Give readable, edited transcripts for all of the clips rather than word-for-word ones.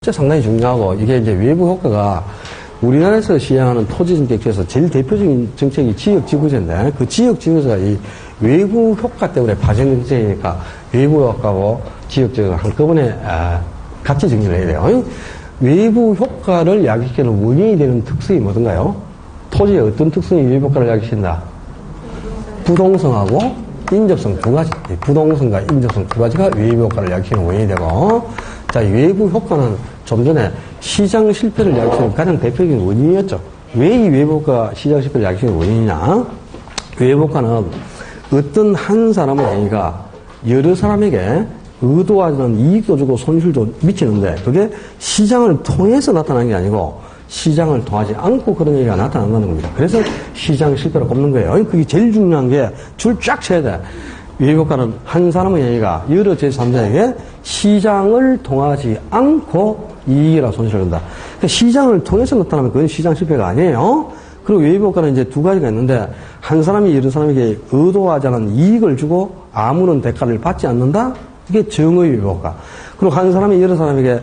진짜 상당히 중요하고, 이게 이제 외부 효과가 우리나라에서 시행하는 토지 정책 중에서 제일 대표적인 정책이 지역지구제인데, 그 지역지구제가 이 외부 효과 때문에 발생된 정책이니까 외부 효과고 지역지구가 한꺼번에 같이 정리를 해야 돼요. 외부 효과를 야기시키는 원인이 되는 특성이 뭐든가요? 토지의 어떤 특성이 외부 효과를 야기시킨다? 부동성하고 인접성 두 가지. 부동성과 인접성 두 가지가 외부 효과를 야기시키는 원인이 되고, 자, 이 외부 효과는 좀 전에 시장 실패를 야기시키는 가장 대표적인 원인이었죠. 왜 이 외부 효과가 시장 실패를 야기시키는 원인이냐? 외부 효과는 어떤 한 사람의 행위가 여러 사람에게 의도하지 않은 이익도 주고 손실도 미치는데, 그게 시장을 통해서 나타나는 게 아니고 시장을 통하지 않고 그런 얘기가 나타난다는 겁니다. 그래서 시장 실패로 꼽는 거예요. 그게 제일 중요한 게 줄 쫙 쳐야 돼. 외부효과는 한 사람의 행위가 여러 제3자에게 시장을 통하지 않고 이익이나 손실을 준다. 그러니까 시장을 통해서 나타나면 그건 시장 실패가 아니에요. 그리고 외부효과는 이제 두 가지가 있는데, 한 사람이 여러 사람에게 의도하지 않은 이익을 주고 아무런 대가를 받지 않는다? 이게 정의 외부효과. 그리고 한 사람이 여러 사람에게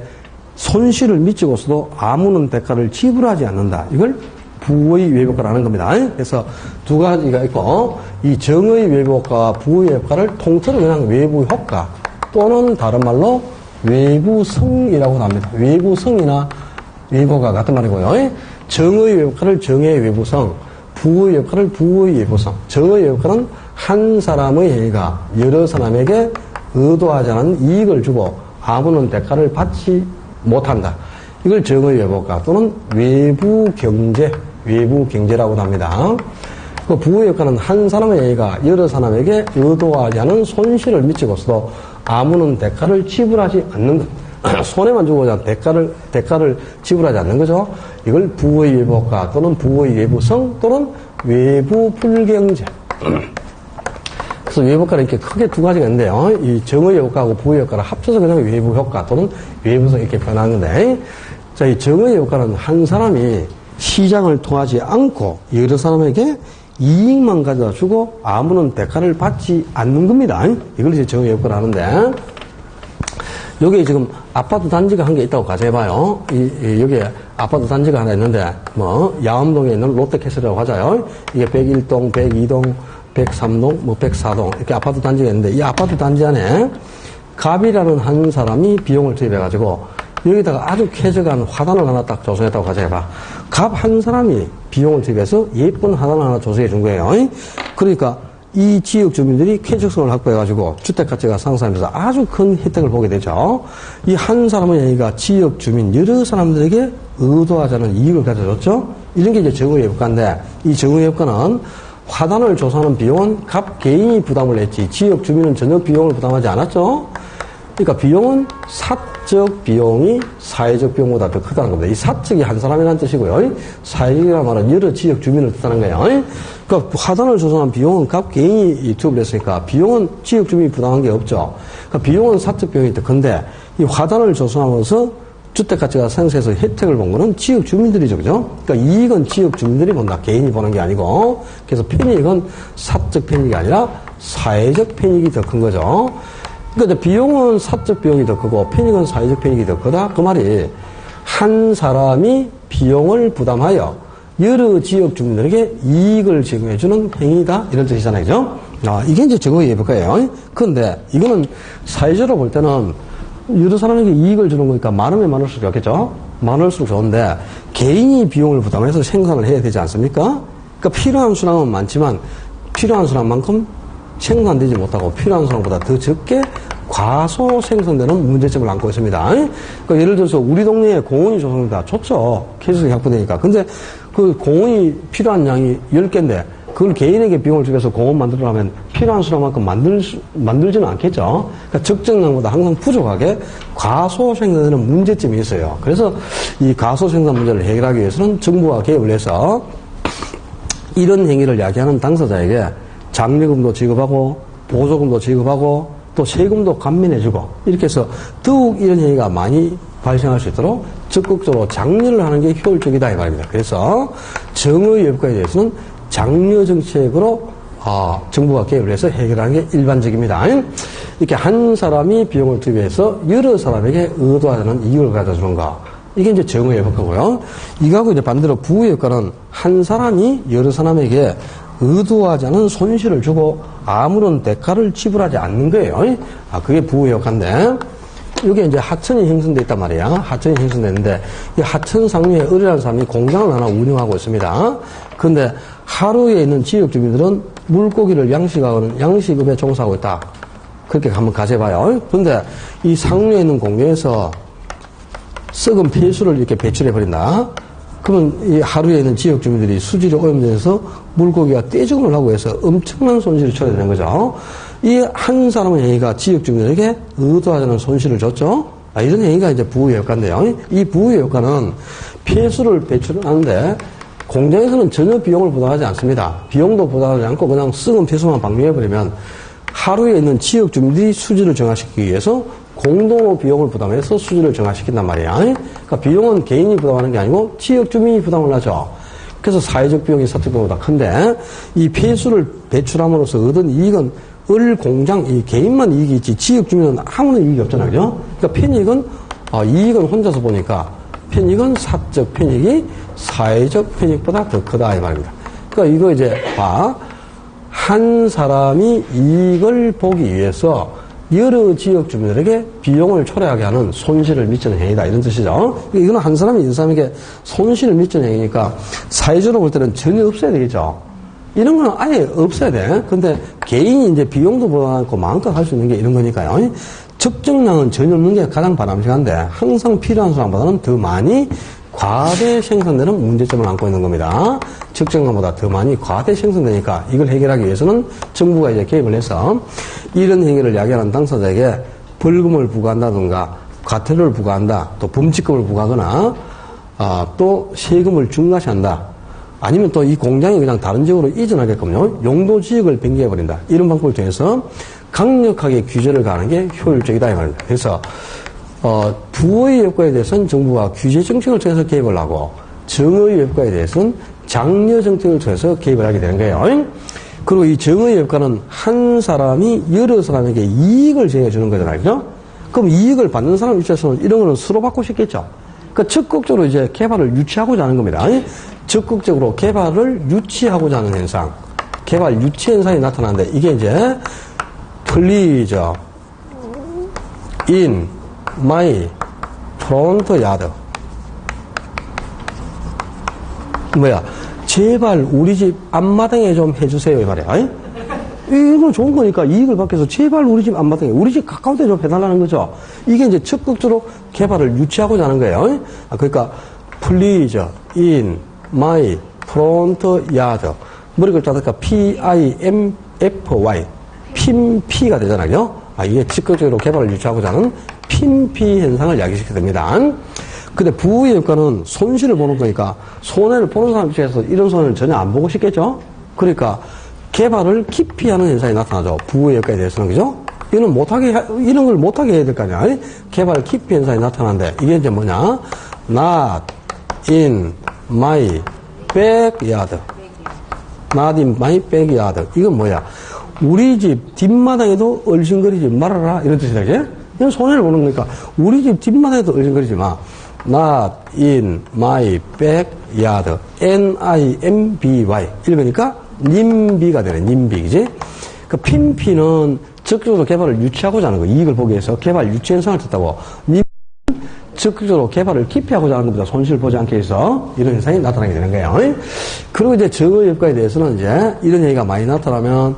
손실을 미치고서도 아무런 대가를 지불하지 않는다. 이걸 부의 외부효과라는 겁니다. 그래서 두 가지가 있고, 이 정의 외부효과와 부의 외부효과를 통째로 그냥 외부효과 또는 다른 말로 외부성이라고 합니다. 외부성이나 외부효과 같은 말이고요. 정의 외부효과를 정의 외부성, 부의 외부효과를 부의 외부성. 정의 외부효과는 한 사람의 행위가 여러 사람에게 의도하지 않은 이익을 주고 아무런 대가를 받지 못한다. 이걸 정의 외부효과 또는 외부경제라고 합니다. 그 부의 효과는 한 사람의 행위가 여러 사람에게 의도하지 않은 손실을 미치고서도 아무런 대가를 지불하지 않는 것. 손해만 주고자 대가를 지불하지 않는 거죠. 이걸 부의 외부효과 또는 부의 외부성 또는 외부 불경제. 그래서 외부효과는 이렇게 크게 두 가지가 있는데요. 이 정의 효과하고 부의 효과를 합쳐서 그냥 외부 효과 또는 외부성 이렇게 표현하는데, 자, 이 정의 효과는 한 사람이 시장을 통하지 않고 여러 사람에게 이익만 가져다 주고 아무런 대가를 받지 않는 겁니다. 이걸 이제 정의 효과를 하는데, 여기에 지금 아파트 단지가 한 개 있다고 가정해봐요. 여기에 아파트 단지가 하나 있는데, 야암동에 있는 롯데캐슬이라고 하자요. 이게 101동, 102동, 103동, 104동, 이렇게 아파트 단지가 있는데, 이 아파트 단지 안에 갑이라는 한 사람이 비용을 투입해가지고, 여기다가 아주 쾌적한 화단을 하나 딱 조성했다고 가정해봐. 갑 한 사람이 비용을 투입해서 예쁜 화단을 하나 조성해 준 거예요. 그러니까 이 지역 주민들이 쾌적성을 확보해가지고 주택가치가 상승하면서 아주 큰 혜택을 보게 되죠. 이 한 사람의 행위가 지역 주민 여러 사람들에게 의도하지 않은 이익을 가져줬죠. 이런 게 이제 정의 효과인데, 이 정의 효과는 화단을 조성하는 비용은 갑 개인이 부담을 했지 지역 주민은 전혀 비용을 부담하지 않았죠. 그러니까 비용은 사적 비용이 사회적 비용보다 더 크다는 겁니다. 이 사적이 한 사람이라는 뜻이고요. 사회적이라는 말은 여러 지역 주민을 뜻하는 거예요. 그러니까 화단을 조성한 비용은 각 개인이 투입을 했으니까 비용은 지역 주민이 부담한 게 없죠. 그러니까 비용은 사적 비용이 더 큰데, 이 화단을 조성하면서 주택가치가 상승해서 혜택을 본 거는 지역 주민들이죠. 그죠? 그러니까 이익은 지역 주민들이 본다. 개인이 보는 게 아니고. 그래서 편익은 사적 편익이 아니라 사회적 편익이 더 큰 거죠. 그러니까 비용은 사적 비용이 더 크고 편익은 사회적 편익이 더 크다. 그 말이 한 사람이 비용을 부담하여 여러 지역 주민들에게 이익을 제공해주는 행위다. 이런 뜻이잖아요. 그죠? 이게 이제 정의 예부가예요. 그런데 이거는 사회적으로 볼 때는 여러 사람에게 이익을 주는 거니까 많으면 많을수록 좋겠죠? 많을수록 좋은데, 개인이 비용을 부담해서 생산을 해야 되지 않습니까? 그러니까 필요한 수량은 많지만 필요한 수량만큼 생산되지 못하고 필요한 수량보다 더 적게 과소 생산되는 문제점을 안고 있습니다. 그러니까 예를 들어서 우리 동네에 공원이 조성된다. 좋죠. 쾌적성이 확보되니까. 근데 그 공원이 필요한 양이 10개인데 그걸 개인에게 비용을 주면서 공원 만들으려면 필요한 수량만큼 만들지는 않겠죠. 그러니까 적정량보다 항상 부족하게 과소 생산되는 문제점이 있어요. 그래서 이 과소 생산 문제를 해결하기 위해서는 정부가 개입을 해서 이런 행위를 야기하는 당사자에게 장려금도 지급하고 보조금도 지급하고 또 세금도 감면해주고 이렇게 해서 더욱 이런 행위가 많이 발생할 수 있도록 적극적으로 장려를 하는 게 효율적이다 이 말입니다. 그래서 정의 여부가에 대해서는 장려 정책으로 정부가 개입을 해서 해결하는 게 일반적입니다. 이렇게 한 사람이 비용을 투입해서 여러 사람에게 의도하는 이익을 가져주는 거. 이게 이제 정의의 효과고요. 이거하고 이제 반대로 부의 효과는 한 사람이 여러 사람에게 의도하지 않은 손실을 주고 아무런 대가를 지불하지 않는 거예요. 그게 부의 효과인데, 이게 이제 하천이 형성돼 있단 말이야. 하천이 형성됐는데, 이 하천 상류에 을이라는 사람이 공장을 하나 운영하고 있습니다. 그런데 하루에 있는 지역 주민들은 물고기를 양식하는 양식업에 종사하고 있다. 그렇게 한번 가져봐요. 그런데 이 상류에 있는 공장에서 썩은 폐수를 이렇게 배출해버린다. 그러면 이 하루에 있는 지역 주민들이 수질이 오염돼서 물고기가 떼죽음을 하고 해서 엄청난 손실을 쳐야 되는 거죠. 이 한 사람의 행위가 지역 주민들에게 의도하지 않은 손실을 줬죠. 이런 행위가 이제 부의 효과인데요. 이 부의 효과는 폐수를 배출하는데 공장에서는 전혀 비용을 부담하지 않습니다. 비용도 부담하지 않고 그냥 썩은 폐수만 방류해버리면 하루에 있는 지역 주민들이 수질을 정화시키기 위해서 공동으로 비용을 부담해서 수질을 정화시킨단 말이야. 그러니까 비용은 개인이 부담하는 게 아니고 지역 주민이 부담을 하죠. 그래서 사회적 비용이 사적 비용보다 큰데 이 폐수를 배출함으로써 얻은 이익은 을 공장, 이 개인만 이익이 있지 지역 주민은 아무런 이익이 없잖아요. 그죠? 그러니까 편익은, 이익은 혼자서 보니까 편익은 사적 편익이 사회적 편익보다 더 크다 이 말입니다. 그러니까 이거 이제 한 사람이 이익을 보기 위해서 여러 지역 주민들에게 비용을 초래하게 하는 손실을 미치는 행위다 이런 뜻이죠. 이거는 한 사람이 여러 사람에게 손실을 미치는 행위니까 사회적으로 볼 때는 전혀 없어야 되겠죠. 이런 거는 아예 없어야 돼. 근데 개인이 이제 비용도 부담 않고 마음껏 할 수 있는 게 이런 거니까요. 적정량은 전혀 없는 게 가장 바람직한데 항상 필요한 수량보다는 더 많이 과대 생산되는 문제점을 안고 있는 겁니다. 적정량보다 더 많이 과대 생산되니까 이걸 해결하기 위해서는 정부가 이제 개입을 해서 이런 행위를 야기하는 당사자에게 벌금을 부과한다든가 과태료를 부과한다, 또 범칙금을 부과하거나 또 세금을 중과시한다. 아니면 또 이 공장이 그냥 다른 지역으로 이전하게끔요, 용도 지역을 변경해버린다. 이런 방법을 통해서 강력하게 규제를 가하는 게 효율적이다 이 말입니다. 그래서 부의 효과에 대해서는 정부가 규제 정책을 통해서 개입을 하고 정의 효과에 대해서는 장려 정책을 통해서 개입을 하게 되는 거예요. 그리고 이 정의 효과는 한 사람이 여러 사람에게 이익을 제공해 주는 거잖아요. 그죠? 그럼 이익을 받는 사람 입장에서는 이런 거는 서로 받고 싶겠죠. 그러니까 적극적으로 이제 개발을 유치하고자 하는 겁니다. 적극적으로 개발을 유치하고자 하는 현상, 개발 유치 현상이 나타나는데 이게 이제 플리저 인 마이 프론트 야드 제발 우리 집 앞마당에 좀 해주세요 이 말이야. 이건 좋은 거니까 이익을 받기 위해서 제발 우리 집 앞마당에 우리 집 가까운 데 좀 해달라는 거죠. 이게 이제 적극적으로 개발을 유치하고자 하는 거예요. 그러니까 플리저 인 마이 프론트 야드 머리 글자니까 PIMFY PIMP가 되잖아요. 이게 적극적으로 개발을 유치하고자 하는 PIMP 현상을 야기시키게 됩니다. 근데 부의 효과는 손실을 보는 거니까 손해를 보는 사람 입장에서 이런 손해를 전혀 안 보고 싶겠죠. 그러니까 개발을 기피하는 현상이 나타나죠. 부의 효과에 대해서는. 그죠? 이런 걸 못하게 해야 될 거 아니야. 개발 기피 현상이 나타나는데 이게 이제 뭐냐? Not in my backyard. Not in my backyard. 이건 뭐야? 우리 집 뒷마당에도 얼씬거리지 말아라. 이런 뜻이다. 그지? 이건 손해를 보는 거니까 우리 집 뒷마당에도 얼씬거리지 마. Not in my backyard. NIMBY. 읽으니까 님비가 되네. 님비. 그지? 그 핀피는 적극적으로 개발을 유치하고자 하는 거. 이익을 보기 위해서 개발 유치 현상을 뜻하고 님 적극적으로 개발을 기피하고자 하는 것보다 손실을 보지 않게 해서 이런 현상이 나타나게 되는 거예요. 그리고 이제 정의 효과에 대해서는 이제 이런 얘기가 많이 나타나면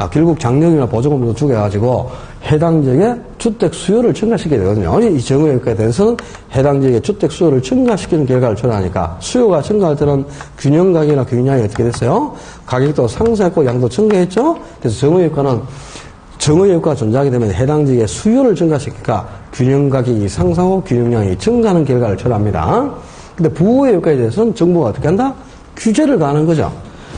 결국 장려금이나 보조금도 주게해가지고 해당 지역의 주택 수요를 증가시키게 되거든요. 이 정의 효과에 대해서는 해당 지역의 주택 수요를 증가시키는 결과를 초래하니까 수요가 증가할 때는 균형 가격이나 균형량이 어떻게 됐어요? 가격도 상승했고 양도 증가했죠. 그래서 정의 효과는 정의 효과가 존재하게 되면 해당 지역의 수요를 증가시키니까 균형 가격이 상승하고 균형량이 증가하는 결과를 초래합니다. 근데 부의 효과에 대해서는 정부가 어떻게 한다? 규제를 가하는 거죠.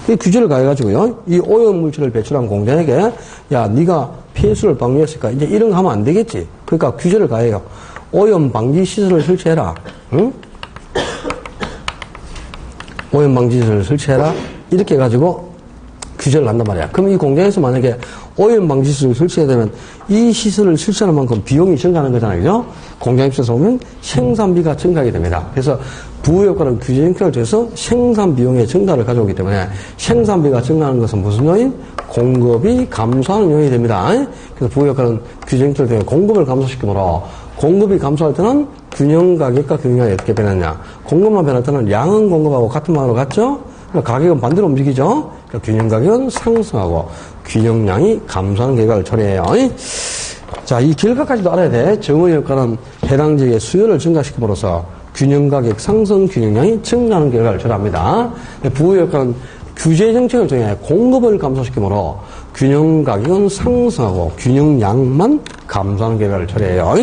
이 규제를 가해가지고요, 이 오염 물질을 배출한 공장에게, 야, 네가 폐수를 방류했으니까 이제 이런 거 하면 안 되겠지. 그러니까 규제를 가해요. 오염 방지 시설을 설치해라. 응? 오염 방지 시설을 설치해라. 이렇게 해가지고 규제를 한단 말이야. 그럼 이 공장에서 만약에 오염 방지 시설을 설치해야 되면 이 시설을 설치하는 만큼 비용이 증가하는 거잖아요. 그죠? 공장 입장에서 보면 생산비가 증가하게 됩니다. 그래서 부효과는 규제 형태를 통해서 생산 비용의 증가를 가져오기 때문에 생산비가 증가하는 것은 무슨 요인? 공급이 감소하는 요인이 됩니다. 그래서 부효과는 규제 형태를 통해 공급을 감소시키므로 공급이 감소할 때는 균형 가격과 균형이 어떻게 변하냐. 공급만 변할 때는 양은 공급하고 같은 방향으로 갔죠? 그러니까 가격은 반대로 움직이죠? 그러니까 균형 가격은 상승하고 균형량이 감소하는 결과를 초래해요. 자, 이 결과까지도 알아야 돼. 정의 효과는 해당 지역의 수요를 증가시킴으로써 균형 가격 상승 균형량이 증가하는 결과를 초래합니다. 부의 효과는 규제 정책을 통해 공급을 감소시키므로 균형 가격은 상승하고 균형량만 감소하는 결과를 초래해요.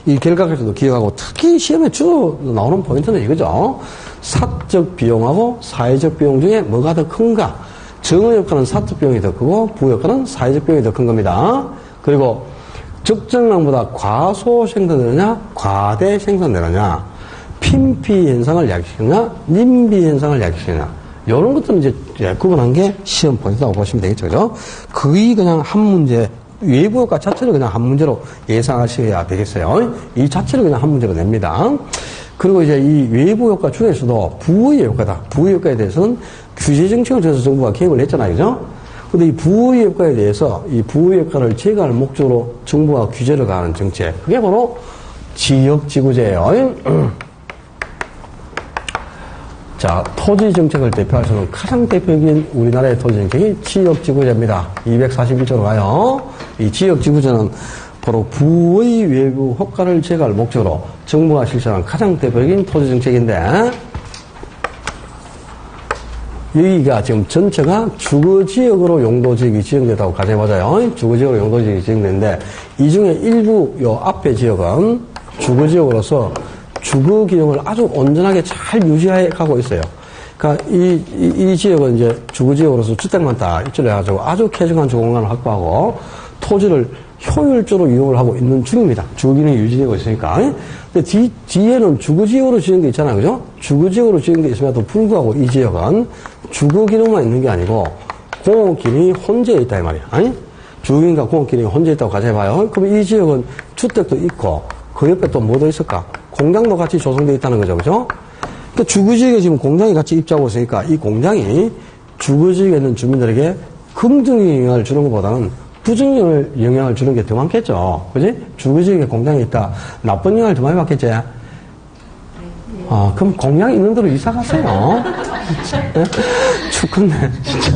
이 결과까지도 기억하고 특히 시험에 주로 나오는 포인트는 이거죠. 사적 비용하고 사회적 비용 중에 뭐가 더 큰가? 정의 효과는 사적 비용이 더 크고 부의 효과는 사회적 비용이 더 큰 겁니다. 그리고 적정량보다 과소 생산되느냐 과대 생산되느냐 핀피 현상을 야기시키느냐 님비 현상을 야기시키느냐 이런 것들은 이제 구분한 게 시험 포인트라고 보시면 되겠죠. 그죠? 거의 그냥 한 문제, 외부 효과 자체를 그냥 한 문제로 예상하셔야 되겠어요. 이 자체를 그냥 한 문제로 냅니다. 그리고 이제 이 외부 효과 중에서도 부의 효과다. 부의 효과에 대해서는 규제 정책을 통해서 정부가 계획을 했잖아요. 그죠? 근데 이 부의 효과에 대해서 이 부의 효과를 제거할 목적으로 정부가 규제를 가하는 정책. 그게 바로 지역지구제예요. 자, 토지 정책을 대표할 수 있는 가장 대표적인 우리나라의 토지 정책이 지역지구제입니다. 241조로 가요. 이 지역지구제는 바로 부의 외부 효과를 제거할 목적으로 정부가 실시하는 가장 대표적인 토지 정책인데, 여기가 지금 전체가 주거지역으로 용도지역이 지정됐다고 가정해보자요. 주거지역으로 용도지역이 지정됐는데, 이 중에 일부 요 앞에 지역은 주거지역으로서 주거 기능을 아주 온전하게 잘 유지해 가고 있어요. 그러니까 이 지역은 이제 주거지역으로서 주택만 딱 입주를 해가지고 아주 쾌적한 주거 공간을 확보하고 토지를 효율적으로 이용을 하고 있는 중입니다. 주거 기능이 유지되고 있으니까. 근데 뒤에는 주거지역으로 지은 게 있잖아요. 그죠? 주거지역으로 지은 게 있음에도 불구하고 이 지역은 주거 기능만 있는 게 아니고 공업 기능이 혼재해 있다 이 말이야. 아니? 주거 기능과 공업 기능이 혼재해 있다고 가정해봐요. 그럼 이 지역은 주택도 있고 그 옆에 또 뭐 더 있을까? 공장도 같이 조성되어 있다는 거죠. 그죠? 그러니까 주거지역에 지금 공장이 같이 입주하고 있으니까 이 공장이 주거지역에 있는 주민들에게 긍정적인 영향을 주는 것보다는 부정적인 영향을 주는 게 더 많겠죠. 그지? 주거지역에 공장이 있다. 나쁜 영향을 더 많이 받겠지? 그럼 공장 있는 대로 이사 가세요. 네? 죽겠네, 진짜.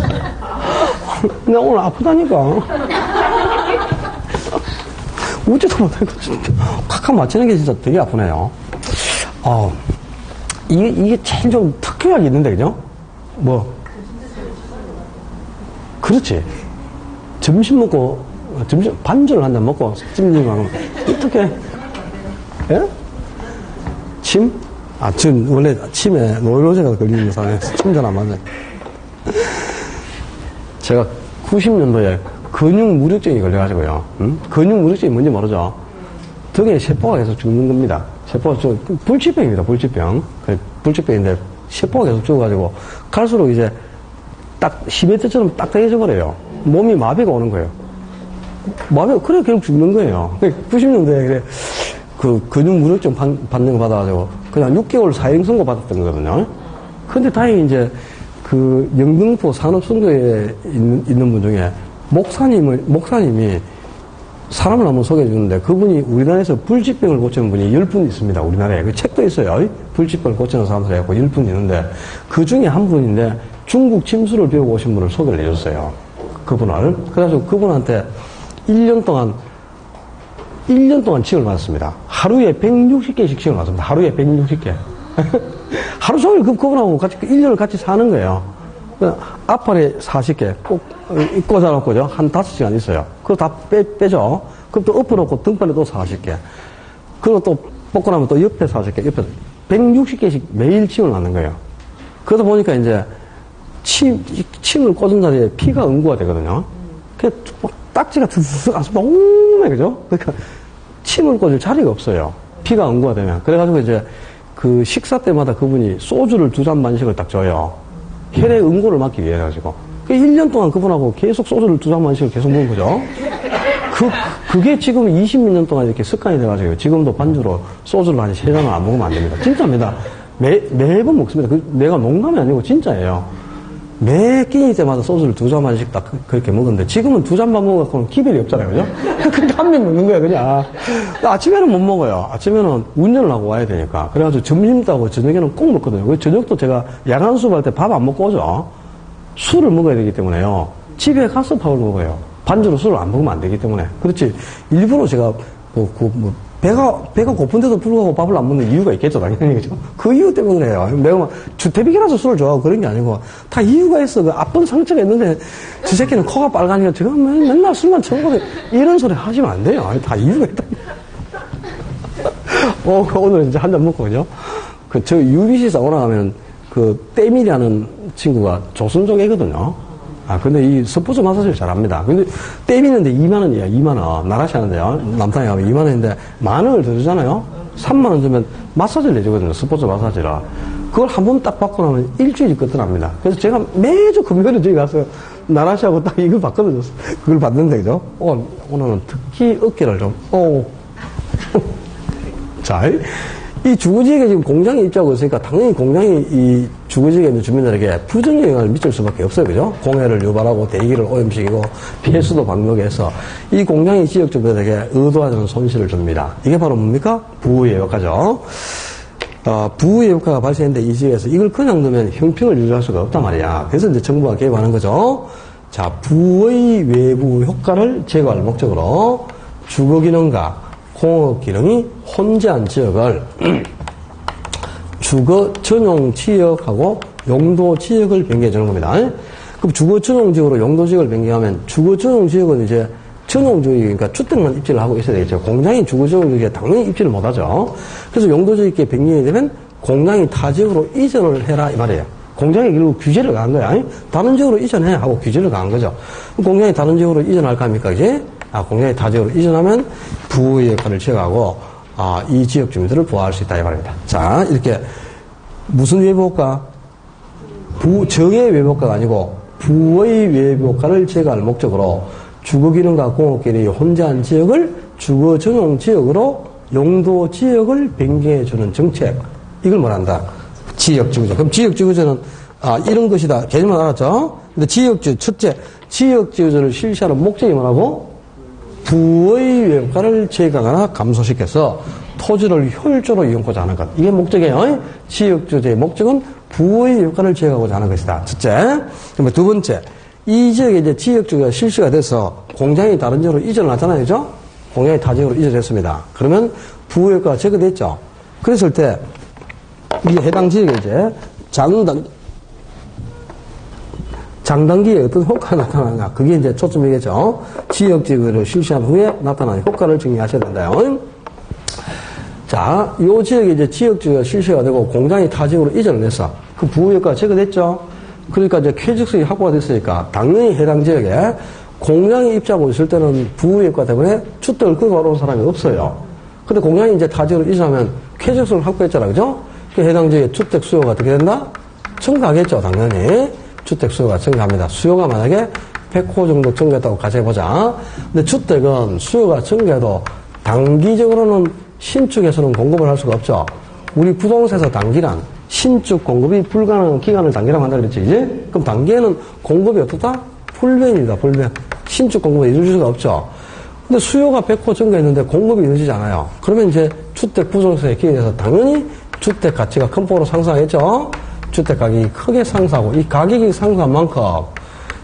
나 오늘 아프다니까. 웃지도 못하니까 진짜 콱콱 맞히는 게 진짜 되게 아프네요. 이게 제일 좀 특효약이 있는데, 그죠? 뭐. 그렇지. 점심 반절을 한잔 먹고 찜질 하면 어떻게, 예? 침? 지금 원래 침에 노이로제가 걸리는 사람에서 침 잘 안 맞아요. 제가 90년도에 근육무력증이 걸려가지고요. 근육무력증이 뭔지 모르죠? 등에 세포가 계속 죽는 겁니다. 세포가 불치병입니다, 불치병. 불치병인데 세포가 계속 죽어가지고 갈수록 이제 딱 시멘트처럼 딱딱해져 버려요. 몸이 마비가 오는 거예요. 마비가, 그래, 결국 죽는 거예요. 90년도에 그래, 근육무력증 받는 거 받아가지고 그냥 6개월 사형 선고 받았던 거거든요. 근데 다행히 이제 영등포 산업선교에 있는 분 중에 목사님이 사람을 한번 소개해 주는데 그분이 우리나라에서 불치병을 고치는 분이 10분 있습니다. 우리나라에. 그 책도 있어요. 불치병을 고치는 사람들이 해갖고 10분 있는데 그 중에 한 분인데 중국 침수를 배우고 오신 분을 소개를 해줬어요. 그분을. 그래가지고 그분한테 1년 동안 치료를 받았습니다. 하루에 160개씩 치료를 받았습니다. 하루에 160개. 하루 종일 그분하고 같이 1년을 같이 사는 거예요. 앞팔에 40개 꼭 꽂아놓고죠. 한 5시간 있어요. 그거 다 빼죠. 그럼 또 엎어놓고 등팔에 또 40개. 그리고 또 뽑고 나면 또 옆에 40개, 옆에 160개씩 매일 침을 맞는 거예요. 그러다 보니까 이제 침을 꽂은 자리에 피가 응고가 되거든요. 그게 딱지가 드스득 아주 너무 그죠? 그러니까 침을 꽂을 자리가 없어요. 피가 응고가 되면. 그래가지고 이제 그 식사 때마다 그분이 소주를 2잔만씩을 딱 줘요. 혈액 응고를 막기 위해 가지고. 그 1년 동안 그분하고 계속 소주를 2잔만씩 계속 먹은 거죠. 그게 지금 20몇 년 동안 이렇게 습관이 돼가지고 지금도 반주로 소주를 한 3잔을 안 먹으면 안 됩니다. 진짜입니다. 매번 먹습니다. 내가 농담이 아니고 진짜예요. 매 끼니 때마다 소주를 2잔만씩 딱 그렇게 먹었는데 지금은 2잔만 먹어갖고는 기별이 없잖아요. 그죠? 그러니까 한 병 먹는 거야, 그냥. 아침에는 못 먹어요. 아침에는 운전을 하고 와야 되니까. 그래가지고 점심도 하고 저녁에는 꼭 먹거든요. 저녁도 제가 야간 수업할 때 밥 안 먹고 오죠. 술을 먹어야 되기 때문에요. 집에 가서 밥을 먹어요. 반주로 술을 안 먹으면 안 되기 때문에. 그렇지. 일부러 제가 배가 고픈데도 불구하고 밥을 안 먹는 이유가 있겠죠, 당연히. 그죠? 그 이유 때문에 그래요. 내가 막 주태비기라서 술을 좋아하고 그런 게 아니고, 다 이유가 있어. 그 아픈 상처가 있는데, 저 새끼는 코가 빨가니까 제가 맨날 술만 처먹고, 이런 소리 하시면 안 돼요. 다 이유가 있다. 오늘 이제 한 잔 먹고, 그죠? 저 UBC 사우나 가면, 떼밀이라는 친구가 조선족 애거든요. 근데 이 스포츠 마사지를 잘합니다. 근데 떼미는데 2만원이에요. 2만원. 나라시 하는데요. 남탕에 가면 2만원인데, 10,000원을 더 주잖아요. 3만원 주면 마사지를 내주거든요. 스포츠 마사지라. 그걸 한 번 딱 받고 나면 일주일이 끝납니다. 그래서 제가 매주 금요일에 저기 가서 나라시하고 딱 이걸 받거든요. 그걸 받는데, 그죠? 오늘은 특히 어깨를 좀, 자, 이 주거지역에 지금 공장이 입주하고 있으니까 당연히 공장이 이 주거지역에 있는 주민들에게 부정영향을 미칠 수밖에 없어요. 그죠? 공해를 유발하고 대기를 오염시키고 피해수도 방목해서 이 공장이 지역 주민들에게 의도하지 않은 손실을 줍니다. 이게 바로 뭡니까? 부의의 효과죠. 부의의 효과가 발생했는데 이 지역에서 이걸 그냥 두면 형평을 유지할 수가 없단 말이야. 그래서 이제 정부가 개입하는 거죠. 자, 부의 외부 효과를 제거할 목적으로 주거기능과 공업기능이 혼재한 지역을 주거 전용 지역하고 용도 지역을 변경해 주는 겁니다. 그럼 주거 전용 지역으로 용도 지역을 변경하면 주거 전용 지역은 이제 전용 지역이니까 주택만 입지를 하고 있어야 되겠죠. 공장이 주거 전용 지역에 당연히 입지를 못 하죠. 그래서 용도 지역에 변경이 되면 공장이 타 지역으로 이전을 해라 이 말이에요. 공장이 결국 규제를 가한 거야. 다른 지역으로 이전해 하고 규제를 가한 거죠. 공장이 다른 지역으로 이전할까 합니까, 이제? 공장이 타 지역으로 이전하면 부의 역할을 제거하고, 이 지역 주민들을 보호할 수 있다, 이 말입니다. 자, 이렇게, 무슨 외부 효과? 정의 외부 효과가 아니고, 부의 외부 효과를 제거할 목적으로, 주거기능과 공업기능이 혼재한 지역을 주거 전용 지역으로 용도 지역을 변경해주는 정책. 이걸 뭐란다? 지역지구조. 그럼 지역지구조는, 이런 것이다. 개념은 알았죠? 근데 지역지구, 첫째, 지역지구조를 실시하는 목적이 뭐라고? 부의 외과를 제거하거나 감소시켜서 토지를 효율적으로 이용하고자 하는 것. 이게 목적이에요. 지역주제의 목적은 부의 효과를 제거하고자 하는 것이다. 첫째. 그러면 두 번째. 이 지역에 이제 지역주가 실시가 돼서 공장이 다른 지역으로 이전을 하잖아요. 그죠? 공장이 타 지역으로 이전했습니다. 그러면 부의 효과가 제거됐죠. 그랬을 때, 이 해당 지역에 이제 장단기에 어떤 효과가 나타나는가. 그게 이제 초점이겠죠. 지역지구를 실시한 후에 나타나는 효과를 정리하셔야 된다요. 자, 요 지역에 이제 지역지구가 실시가 되고 공장이 타 지역으로 이전을 해서 그 부효과가 제거됐죠. 그러니까 이제 쾌적성이 확보가 됐으니까 당연히 해당 지역에 공장이 입주하고 있을 때는 부효과 때문에 주택을 구입하러 온 사람이 없어요. 근데 공장이 이제 타 지역으로 이전하면 쾌적성을 확보했잖아요. 그죠? 그 해당 지역의 주택 수요가 어떻게 된다? 증가하겠죠, 당연히. 주택 수요가 증가합니다. 수요가 만약에 100호 정도 증가했다고 가정해보자. 근데 주택은 수요가 증가해도 단기적으로는 신축에서는 공급을 할 수가 없죠. 우리 부동산에서 단기란 신축 공급이 불가능한 기간을 단기라고 한다 그랬지, 이제? 그럼 단기에는 공급이 어떻다? 불변입니다, 불변. 신축 공급을 이룰 수가 없죠. 근데 수요가 100호 증가했는데 공급이 이루어지지 않아요. 그러면 이제 주택 부동산에 기인해서 당연히 주택 가치가 큰 폭으로 상승하겠죠? 주택 가격이 크게 상승하고 이 가격이 상승한 만큼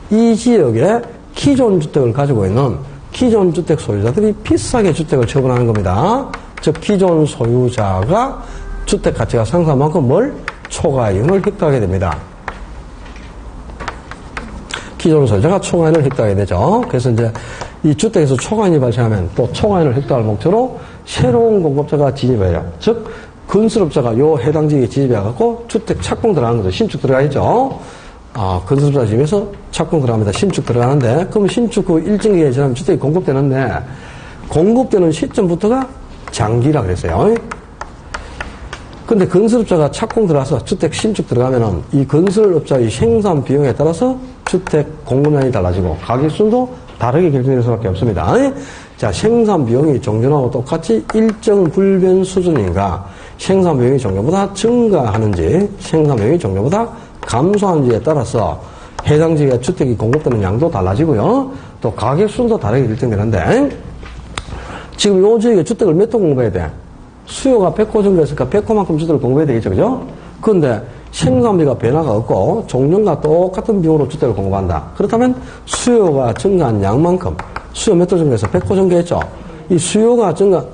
이 지역에 기존 주택을 가지고 있는 기존 주택 소유자들이 비싸게 주택을 처분하는 겁니다. 즉 기존 소유자가 주택 가치가 상승한 만큼 뭘? 초과이윤을 획득하게 됩니다. 기존 소유자가 초과이윤을 획득하게 되죠. 그래서 이제 이 주택에서 초과이윤이 발생하면 또 초과이윤을 획득할 목적으로 새로운 공급자가 진입해요. 즉 건설업자가 요 해당 지역에 진입해갖고 주택 착공 들어가는 거죠. 신축 들어가겠죠. 건설업자 집에서 착공 들어갑니다. 신축 들어가는데, 그럼 신축 후 일정 기간이 지나면 주택이 공급되는데, 공급되는 시점부터가 장기라 그랬어요. 근데 건설업자가 착공 들어가서 주택 신축 들어가면은 이 건설업자의 생산 비용에 따라서 주택 공급량이 달라지고 가격순도 다르게 결정될 수밖에 없습니다. 자, 생산 비용이 종전하고 똑같이 일정 불변 수준인가, 생산 비용이 종전보다 증가하는지, 생산 비용이 종전보다 감소하는지에 따라서 해당 지역에 주택이 공급되는 양도 달라지고요. 또 가격 순도 다르게 결정되는데, 지금 요 지역에 주택을 몇 호 공급해야 돼? 수요가 100호 정도 했으니까 100호만큼 주택을 공급해야 되겠죠, 그죠? 그런데 생산비가 변화가 없고 종전과 똑같은 비용으로 주택을 공급한다. 그렇다면 수요가 증가한 양만큼, 수요 몇 호 정도에서 100호 정도 했죠? 이 수요가 증가한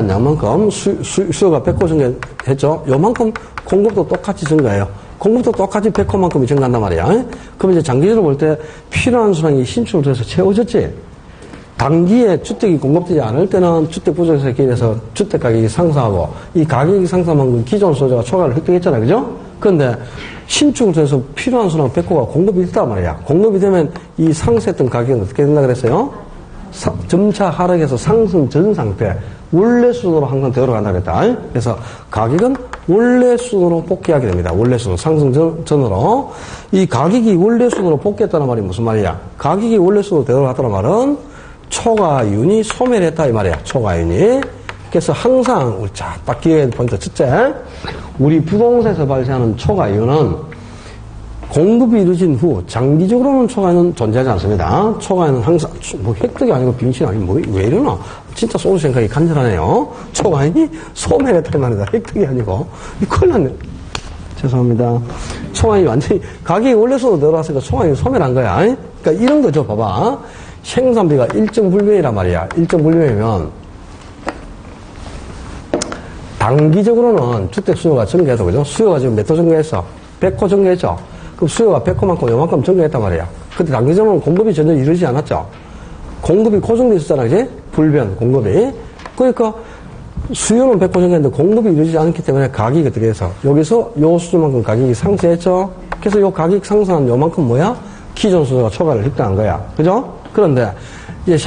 양만큼 수요가 100호 정도 했죠? 요만큼 공급도 똑같이 증가해요. 공급도 똑같이 100호만큼이 증가한단 말이야. 그럼 이제 장기적으로 볼 때 필요한 수량이 신축을 통해서 채워졌지. 단기에 주택이 공급되지 않을 때는 주택 부족에서 기인해서 주택 가격이 상승하고, 이 가격이 상승한 만큼 기존 소유자가 초과를 획득했잖아요, 그죠? 그런데 신축을 통해서 필요한 수량 100호가 공급이 됐단 말이야. 공급이 되면 이 상승했던 가격은 어떻게 된다 그랬어요? 점차 하락해서 상승 전 상태, 원래 수준으로 항상 되돌아간다 그랬다. 그래서 가격은 원래 수준으로 복귀하게 됩니다. 원래 수준, 상승 전으로. 이 가격이 원래 수준으로 복귀했다는 말이 무슨 말이야? 가격이 원래 수준으로 되돌아갔다는 말은 초과이윤이 소멸했다 이 말이야. 초과이윤이. 그래서 항상 우리 딱 기억해 포인트 첫째, 우리 부동산에서 발생하는 초과이윤은 공급이 이루어진 후 장기적으로는 초과이윤은 존재하지 않습니다. 초과이윤은 항상 뭐 획득이 아니고 빙신 아니고 뭐 왜 이러나? 진짜 소주 생각이 간절하네요. 초과이윤이 소멸했다 이 말이다. 획득이 아니고. 이 큰일 났네. 죄송합니다. 초과이윤이 완전히 가격이 원래 수준으로 내려왔으니까 초과이윤이 소멸한 거야. 그러니까 이런 거죠. 봐봐. 생산비가 일정 불변이란 말이야. 일정 불변이면 단기적으로는 주택 수요가 증가해도, 그죠? 수요가 지금 몇 호 증가했어? 100호 증가했죠? 그럼 수요가 100호만큼 요만큼 증가했단 말이야. 근데 단기적으로는 공급이 전혀 이루어지지 않았죠? 공급이 고정돼 있었잖아, 그지? 불변, 공급이. 그러니까 수요는 100호 증가했는데 공급이 이루어지지 않기 때문에 가격이 어떻게 해서 여기서 요 수준만큼 가격이 상승했죠? 그래서 요 가격 상승한 요만큼 뭐야? 기존 수요가 초과를 획득한 거야. 그죠? 그런데 이제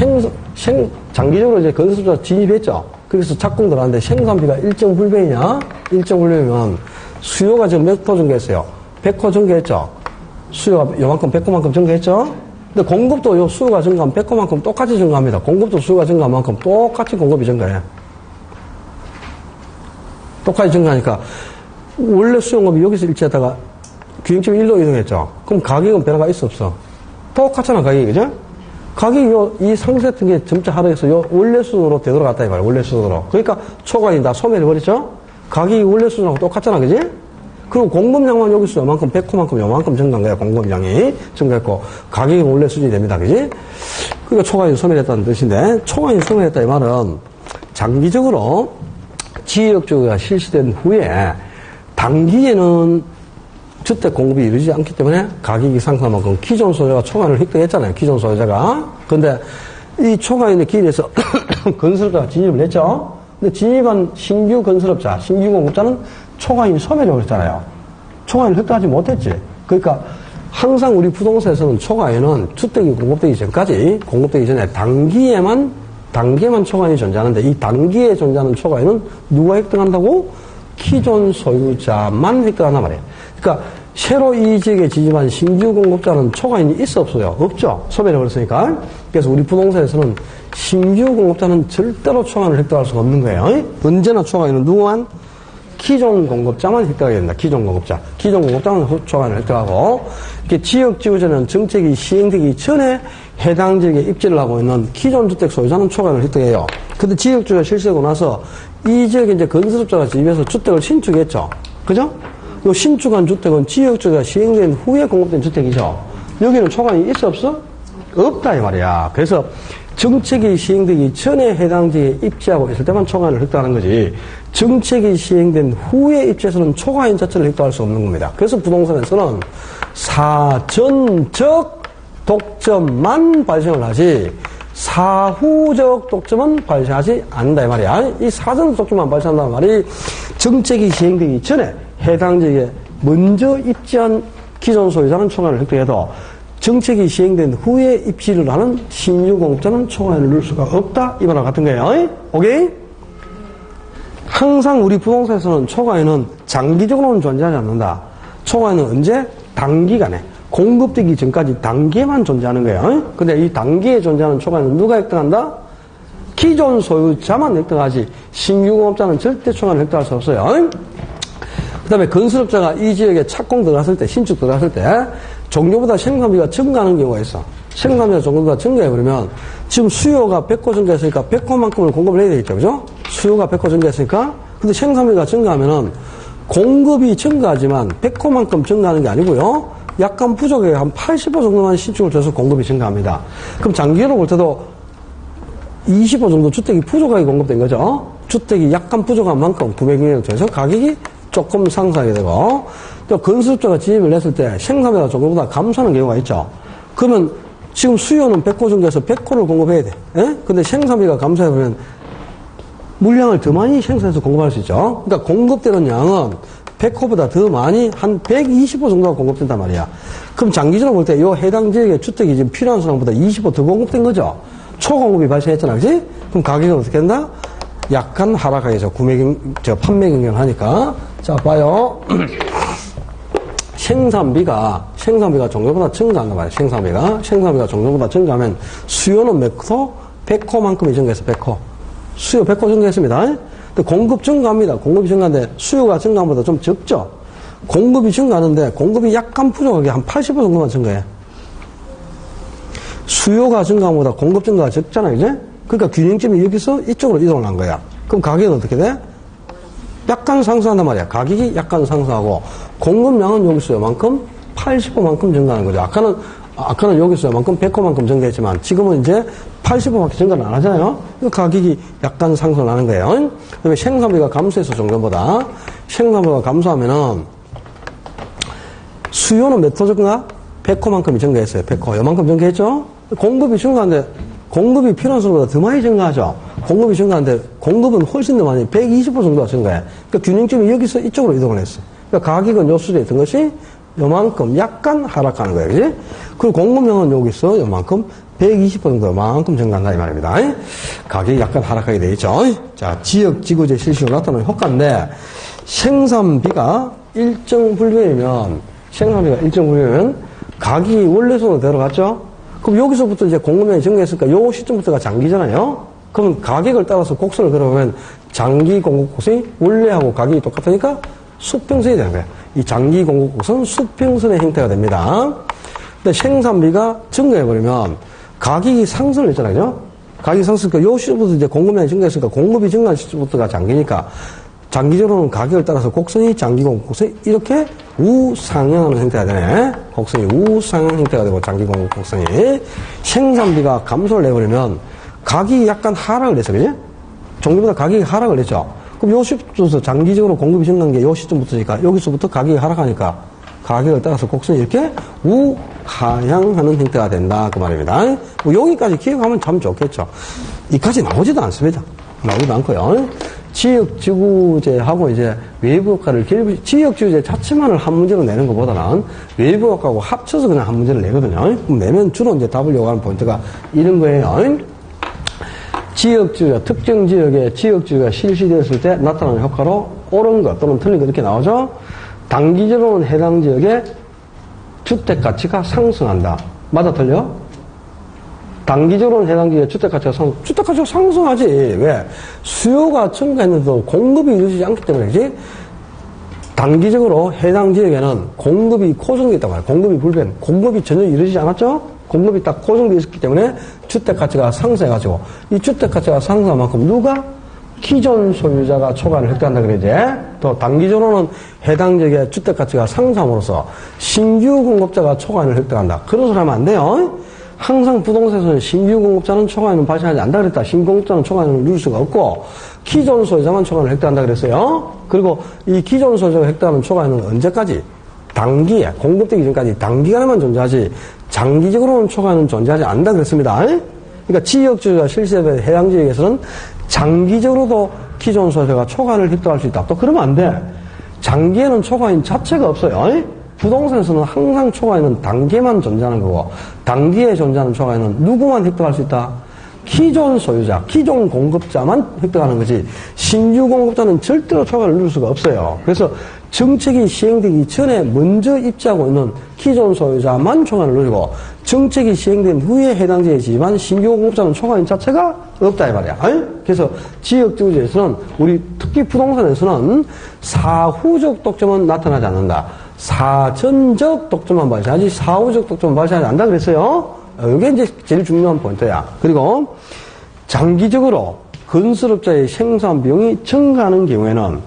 장기적으로 이제 건설주가 진입했죠? 그래서 착공 들어갔는데 생산비가 일정 불변이냐? 일정 불변이면 수요가 지금 몇 호 증가했어요? 100호 증가했죠? 수요가 요만큼 100호만큼 증가했죠? 근데 공급도 요 수요가 증가하면 100호만큼 똑같이 증가합니다. 공급도 수요가 증가한 만큼 똑같이 공급이 증가해. 똑같이 증가하니까 원래 수요공급이 여기서 일치했다가 규정점 1로 이동했죠? 그럼 가격은 변화가 있어 없어? 똑같잖아, 가격이, 그죠? 가격이 이 상승했던 게 점차 하락해서 요 원래 수준으로 되돌아갔다 이 말이야. 원래 수준으로. 그러니까 초과이 다 소멸해버렸죠? 가격이 원래 수준하고 똑같잖아, 그지? 그리고 공급량만 여기서 요만큼 100호만큼 요만큼 증가한 거야. 공급량이 증가했고 가격이 원래 수준이 됩니다, 그지? 그러니까 초과이 소멸했다는 뜻인데, 초과이 소멸했다 이 말은 장기적으로 지역주의가 실시된 후에 단기에는 주택 공급이 이루어지지 않기 때문에 가격이 상승한 만큼 기존 소유자가 초과인을 획득했잖아요. 기존 소유자가. 근데 이 초과인의 길에서 건설업자가 진입을 했죠. 근데 진입한 신규 건설업자, 신규 공급자는 초과인이 소멸해버렸잖아요. 초과인을 획득하지 못했지. 그러니까 항상 우리 부동산에서는 초과인은 주택이 공급되기 전에 단기에만 초과인이 존재하는데, 이 단기에 존재하는 초과인은 누가 획득한다고? 기존 소유자만 획득한단 말이에요. 그러니까 새로 이 지역에 진입한 신규 공급자는 초과인이 있어 없어요? 없죠. 소멸해버렸으니까. 그래서 우리 부동산에서는 신규 공급자는 절대로 초과인을 획득할 수가 없는 거예요. 언제나 초과인은 누구만? 기존 공급자만 획득하게 된다. 기존 공급자. 기존 공급자는 초과인을 획득하고, 이렇게 지역지구제는 정책이 시행되기 전에 해당 지역에 입지를 하고 있는 기존 주택 소유자는 초과인을 획득해요. 근데 지역주의가 실시하고 나서 이 지역에 이제 건설업자가 진입해서 주택을 신축했죠. 그죠? 요 신축한 주택은 지역주의가 시행된 후에 공급된 주택이죠. 여기는 초과인이 있어 없어? 없다 이 말이야. 그래서 정책이 시행되기 전에 해당 지역에 입지하고 있을 때만 초과인을 획득하는 거지, 정책이 시행된 후에 입지해서는 초과인 자체를 획득할 수 없는 겁니다. 그래서 부동산에서는 사전적 독점만 발생을 하지 사후적 독점은 발생하지 않는다 이 말이야. 이 사전적 독점만 발생한다는 말이 정책이 시행되기 전에 해당 지역에 먼저 입지한 기존 소유자는 초과인을 획득해도 정책이 시행된 후에 입지를 하는 신규 공급자는 초과인을 넣을 수가 없다 이 말과 같은 거예요. 오케이? 항상 우리 부동산에서는 초과에는 장기적으로는 존재하지 않는다. 초과에는 언제? 단기간에. 공급되기 전까지 단계만 존재하는 거예요. 근데 이 단계에 존재하는 초과에는 누가 획득한다? 기존 소유자만 획득하지 신규 공업자는 절대 초과는 획득할 수 없어요. 그 다음에 건설업자가 이 지역에 착공 들어갔을 때, 신축 들어갔을 때 종료보다 생산비가 증가하는 경우가 있어. 생산비가 종료보다 증가해버리면 지금 수요가 100호 증가했으니까 100호만큼을 공급을 해야 되겠죠. 그죠? 수요가 100호 증가했으니까. 근데 생산비가 증가하면은 공급이 증가하지만 100호만큼 증가하는 게 아니고요. 약간 부족해. 한 80호 정도만 신축을 줘서 공급이 증가합니다. 그럼 장기적으로 볼 때도 20호 정도 주택이 부족하게 공급된 거죠. 주택이 약간 부족한 만큼 구매 경쟁을 통해서 가격이 조금 상승하게 되고, 또 건설업자가 진입을 했을 때 생산비가 조금보다 감소하는 경우가 있죠. 그러면 지금 수요는 100호 정도에서 100호를 공급해야 돼. 예? 근데 생산비가 감소해버리면 물량을 더 많이 생산해서 공급할 수 있죠. 그러니까 공급되는 양은 100호보다 더 많이 한 120호 정도가 공급된단 말이야. 그럼 장기적으로 볼 때 이 해당 지역의 주택이 지금 필요한 수량보다 20호 더 공급된 거죠. 초공급이 발생했잖아, 그지? 그럼 가격은 어떻게 된다? 약간 하락하겠죠. 판매 경쟁을 하니까. 자, 봐요. 생산비가 종전보다 증가한단 말이에요. 생산비가 종전보다 증가하면 수요는 몇 호? 100호만큼이 증가했어, 100호. 수요 100호 증가했습니다. 근데 공급 증가합니다. 공급이 증가하는데 수요가 증가한 것보다 좀 적죠. 공급이 증가하는데 공급이 약간 부족하게 한 80호 정도만 증가해. 수요가 증가한 것보다 공급 증가가 적잖아요, 이제? 그러니까 균형점이 여기서 이쪽으로 이동을 한 거야. 그럼 가격은 어떻게 돼? 약간 상승한단 말이야. 가격이 약간 상승하고 공급량은 여기서 요만큼 80호만큼 증가하는 거죠. 아까는 여기서 요만큼 100호만큼 증가했지만 지금은 이제 80호밖에 증가를 안 하잖아요. 그 가격이 약간 상승하는 거예요. 그다음에 생산비가 감소해서 종전보다 생산비가 감소하면은 수요는 몇 호 증가? 100호만큼이 증가했어요. 100호. 요만큼 증가했죠? 공급이 증가하는데 공급이 필요한 수보다 더 많이 증가하죠. 공급이 증가하는데 공급은 훨씬 더 많이 120호 정도가 증가해. 그러니까 균형점이 여기서 이쪽으로 이동을 했어요. 그러니까 가격은 요 수준에 있던 것이 요만큼 약간 하락하는 거예요. 그지? 그리고 공급량은 여기서 요만큼 120호 정도 요만큼 증가한다 이 말입니다. 가격이 약간 하락하게 되겠죠. 자, 지역 지구재 실시로 나타나는 효과인데 생산비가 일정 불변이면 가격이 원래 손으로 들어갔죠? 그럼 여기서부터 이제 공급량이 증가했으니까 요 시점부터가 장기잖아요? 그럼 가격을 따라서 곡선을 그려보면 장기 공급 곡선이 원래하고 가격이 똑같으니까 수평선이 되는 거예요. 이 장기 공급 곡선은 수평선의 형태가 됩니다. 근데 생산비가 증가해버리면 가격이 상승을 했잖아요. 그죠? 가격이 상승하니까 요 시점부터 이제 공급량이 증가했으니까 공급이 증가한 시점부터가 장기니까 장기적으로는 가격을 따라서 곡선이 장기 공급 곡선이 이렇게 우상향하는 형태가 되네. 곡선이 우상향 형태가 되고 장기 공급 곡선이 생산비가 감소를 해버리면 가격이 약간 하락을 했어, 그지? 종류보다 가격이 하락을 했죠. 그럼 요 시점부터 장기적으로 공급이 증가한 게 요 시점부터니까 여기서부터 가격이 하락하니까 가격을 따라서 곡선이 이렇게 우하향하는 형태가 된다 그 말입니다. 뭐 여기까지 기억하면 참 좋겠죠. 이까지 나오지도 않습니다. 나오지도 않고요. 지역지구제하고 이제 외부 효과를 지역지구제 자체만을 한 문제로 내는 것보다는 외부 효과하고 합쳐서 그냥 한 문제를 내거든요. 그럼 내면 주로 이제 답을 요구하는 포인트가 이런 거예요. 지역지구가, 특정 지역에 지역지구가 실시되었을 때 나타나는 효과로 옳은 것 또는 틀린 것 이렇게 나오죠. 단기적으로는 해당 지역의 주택가치가 상승한다. 맞아, 틀려? 단기적으로는 해당 지역의 주택가치가 상승하지. 왜? 수요가 증가했는데도 공급이 이루어지지 않기 때문이지. 단기적으로 해당 지역에는 공급이 고정되어 있단 말이에요. 공급이 전혀 이루어지지 않았죠? 공급이 딱 고정되어 있기 때문에 주택가치가 상승해가지고 이 주택가치가 상승한 만큼 누가? 기존 소유자가 초과를 획득한다 그러지. 또 단기적으로는 해당 지역의 주택가치가 상승함으로써 신규 공급자가 초과를 획득한다. 그런 소리 하면 안 돼요. 항상 부동산에서는 신규 공급자는 초과는 발생하지 않는다 그랬다. 신규 공급자는 초과는 누릴 수가 없고 기존 소유자만 초과를 획득한다 그랬어요. 그리고 이 기존 소유자가 획득하는 초과는 언제까지? 단기에 공급되기 전까지 단기간에만 존재하지 장기적으로는 초과는 존재하지 않는다 그랬습니다. 그러니까 지역주의가 실시된 해당 지역에서는 장기적으로도 기존 소유자가 초과를 획득할 수 있다. 또 그러면 안 돼. 장기에는 초과인 자체가 없어요. 부동산에서는 항상 초과에는 단기에만 존재하는 거고 단기에 존재하는 초과에는 누구만 획득할 수 있다? 기존 소유자, 기존 공급자만 획득하는 거지 신규 공급자는 절대로 초과를 누릴 수가 없어요. 그래서 정책이 시행되기 전에 먼저 입지하고 있는 기존 소유자만 초과를 누리고 정책이 시행된 후에 해당 지역이지만 신규 공급자는 초과인 자체가 없다 이 말이야. 그래서 지역지구제에서는 우리 특히 부동산에서는 사후적 독점은 나타나지 않는다. 사전적 독점만 발생하지 사후적 독점은 발생하지 않는다 그랬어요. 이게 이제 제일 중요한 포인트야. 그리고 장기적으로 건설업자의 생산 비용이 증가하는 경우에는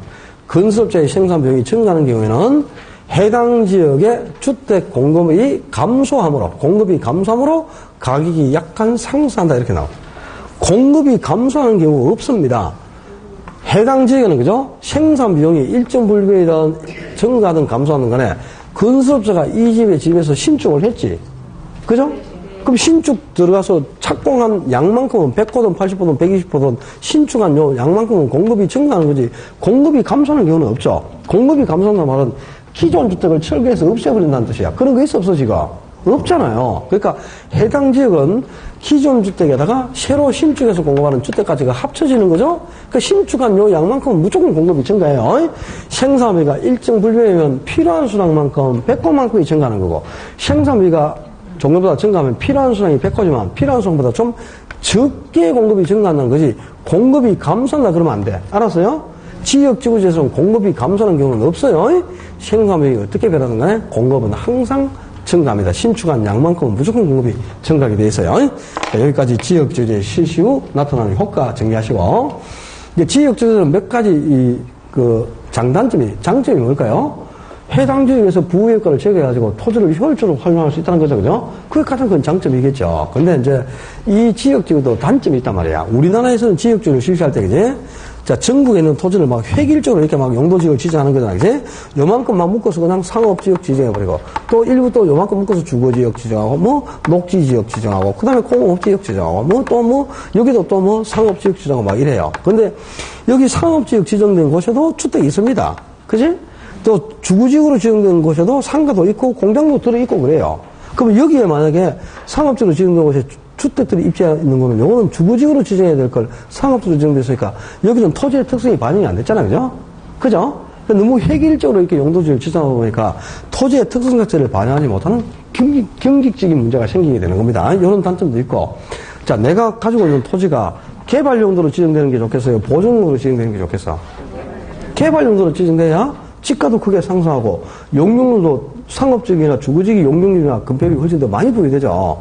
해당 지역의 주택 공급이 감소함으로 가격이 약간 상승한다 이렇게 나옵니다. 공급이 감소하는 경우 없습니다. 해당 지역에는 그죠? 생산 비용이 일정 불변이든 증가하든 감소하는 간에 건설업자가 이 집에 집에서 신축을 했지. 그죠? 그럼 신축 들어가서 착공한 양만큼은 100호든 80호든 120호든 신축한 요 양만큼은 공급이 증가하는 거지 공급이 감소하는 경우는 없죠. 공급이 감소한다는 말은 기존 주택을 철거해서 없애버린다는 뜻이야. 그런 거 있어 없어 지금? 없잖아요. 그러니까 해당 지역은 기존 주택에다가 새로 신축해서 공급하는 주택가치가 합쳐지는 거죠. 그러니까 신축한 요 양만큼은 무조건 공급이 증가해요. 생산비가 일정 불변이면 필요한 수량만큼 100호만큼이 증가하는 거고 생산비가 종류보다 증가하면 필요한 수량이 100호지만 필요한 수량보다 좀 적게 공급이 증가한다는 거지 공급이 감소한다 그러면 안 돼. 알았어요? 지역지구제에서는 공급이 감소하는 경우는 없어요. 생산비가 어떻게 변하든 간에 공급은 항상 증가합니다. 신축한 양만큼은 무조건 공급이 증가하게 돼 있어요. 자, 여기까지 지역지구제 실시 후 나타나는 효과 정리하시고 이제 지역지구제는 몇 가지 장점이 뭘까요? 해당 지역에서 부유효과를 제거해가지고 토지를 효율적으로 활용할 수 있다는 거죠, 그죠? 그게 가장 큰 장점이겠죠. 근데 이제 이 지역지구도 단점이 있단 말이야. 우리나라에서는 지역지구를 실시할 때, 그지? 자, 전국에 있는 토지를 막 획일적으로 이렇게 막 용도지역을 지정하는 거잖아, 그지? 요만큼 막 묶어서 그냥 상업지역 지정해버리고, 또 일부 또 요만큼 묶어서 주거지역 지정하고, 녹지지역 지정하고, 그 다음에 공업지역 지정하고, 여기도 또 상업지역 지정하고 막 이래요. 근데 여기 상업지역 지정된 곳에도 주택이 있습니다. 그지? 또 주거지역으로 지정된 곳에도 상가도 있고 공장도 들어있고 그래요. 그럼 여기에 만약에 상업지역으로 지정된 곳에 주택들이 입지해 있는 거는 요거는 주거지역으로 지정해야 될 걸 상업지역으로 지정됐으니까 여기는 토지의 특성이 반영이 안 됐잖아요. 그죠? 그죠? 너무 획일적으로 이렇게 용도지역을 지정하다 보니까 토지의 특성 자체를 반영하지 못하는 경직적인 문제가 생기게 되는 겁니다. 이런 단점도 있고. 자, 내가 가지고 있는 토지가 개발 용도로 지정되는 게 좋겠어요? 보존 용도로 지정되는 게 좋겠어? 개발 용도로 지정돼야 지가도 크게 상승하고 용적률도 상업적이나 주거지역이 용적률이나 건폐율이 훨씬 더 많이 부여되죠.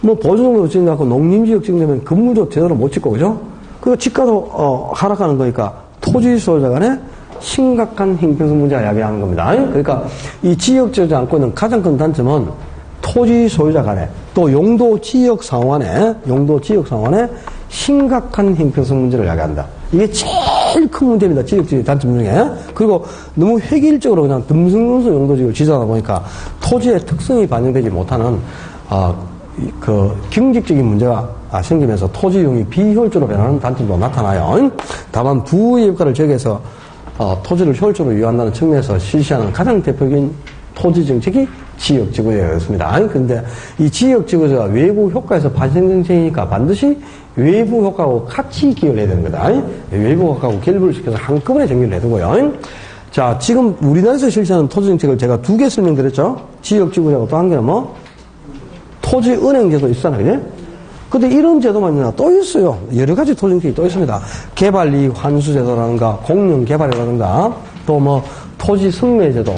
보존용도로 지정돼갖고 농림지역 지정되면 건물도 제대로 못 짓고 그죠? 그리고 지가도 하락하는 거니까 토지 소유자 간에 심각한 형평성 문제가 야기하는 겁니다. 그러니까 이 지역지역에 안고 있는 가장 큰 단점은 토지 소유자 간에 또 용도지역 상환에 심각한 형평성 문제를 야기한다. 이게 제일 큰 문제입니다. 지역지역 단점 중에. 그리고 너무 획일적으로 그냥 듬성듬성 용도지역을 지정하다 보니까 토지의 특성이 반영되지 못하는 경직적인 문제가 생기면서 토지 이용이 비효율적으로 변하는 단점도 나타나요. 다만 부의 효과를 제거해서 토지를 효율적으로 이용한다는 측면에서 실시하는 가장 대표적인 토지 정책이 지역지구제였습니다. 그런데 이 지역지구제가 외부 효과에서 발생된 정책이니까 반드시 외부 효과하고 같이 기여를 해야 되는 거다. 외부 효과하고 결부를 시켜서 한꺼번에 정리를 해두고요. 자, 지금 우리나라에서 실시하는 토지정책을 제가 2개 설명드렸죠. 지역지구제하고 또 한 개는 토지은행제도 있잖아요. 그지? 근데 이런 제도만이나 또 있어요. 여러 가지 토지정책이 또 있습니다. 개발이익 환수제도라든가 공영개발이라든가 또 토지승매제도,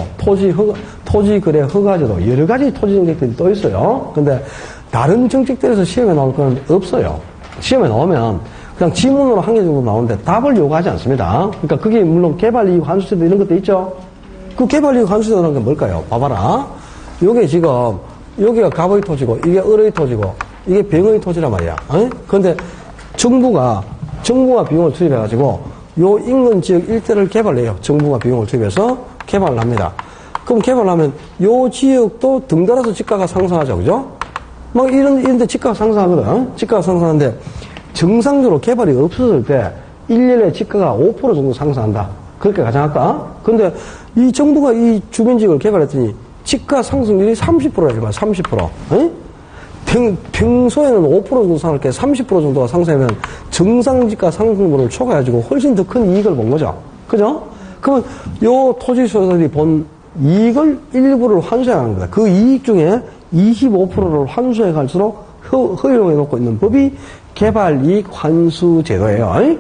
토지거래 허가제도 여러 가지 토지정책들이 또 있어요. 근데 다른 정책들에서 시험에 나올 건 없어요. 시험에 나오면 그냥 지문으로 한 개 정도 나오는데 답을 요구하지 않습니다. 그러니까 그게 물론 개발이익 환수제도 이런 것도 있죠. 그 개발이익 환수제도라는 게 뭘까요? 봐봐라. 요게 지금 여기가 갑의 토지고 이게 을의 토지고 이게 병의 토지란 말이야. 그런데 정부가 비용을 투입해가지고 요 인근 지역 일대를 개발해요. 정부가 비용을 투입해서 개발을 합니다. 그럼 개발하면 요 지역도 등달아서 지가가 상승하죠. 그죠? 이런데 지가가 상승하거든. 지가가 상승하는데 정상적으로 개발이 없었을 때 1년에 지가가 5% 정도 상승한다. 그렇게 가정할까? 근데 이 정부가 이 주변 지역을 개발했더니 지가 상승률이 30%라 이거야. 30%. 평소에는 5% 정도 상할 게 30% 정도가 상승하면 정상지가 상승분을 초과해가지고 훨씬 더 큰 이익을 본 거죠. 그죠? 그러면 요 토지 소유자들이 본 이익을 일부를 환수해 가는 겁니다. 그 이익 중에 25%를 환수해 갈수록 허용해 놓고 있는 법이 개발이익 환수 제도예요.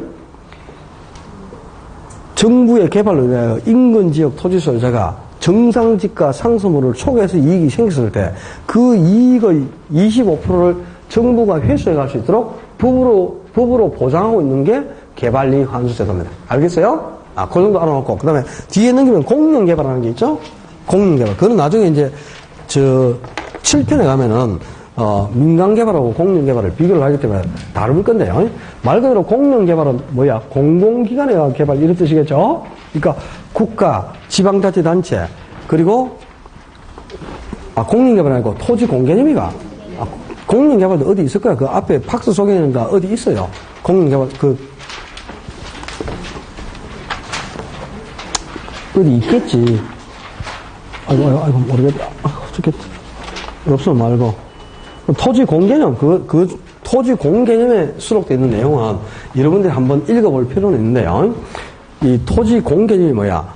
정부의 개발을 위하여 인근 지역 토지 소유자가 정상지가 상승분을 초과해서 이익이 생겼을 때 그 이익의 25%를 정부가 회수해 갈 수 있도록 법으로 보장하고 있는 게 개발이익 환수 제도입니다. 알겠어요? 그 정도 알아놓고, 그 다음에 뒤에 넘기면 공영개발하는 게 있죠? 공영개발. 그건 나중에 이제, 7편에 가면은, 민간개발하고 공영개발을 비교를 하기 때문에 다룰 건데요. 말 그대로 공영개발은 뭐야? 공공기관의 개발, 이런 뜻이겠죠? 그러니까 국가, 지방자치단체, 그리고, 공영개발 아니고 토지 공개념이가, 공영개발도 어디 있을 거야. 그 앞에 박스 소개는가 어디 있어요. 공영개발, 어디 있겠지. 아이고, 모르겠다. 좋겠다. 없으면 말고. 토지 공개념, 토지 공개념에 수록되어 있는 내용은 여러분들이 한번 읽어볼 필요는 있는데요. 이 토지 공개념이 뭐야?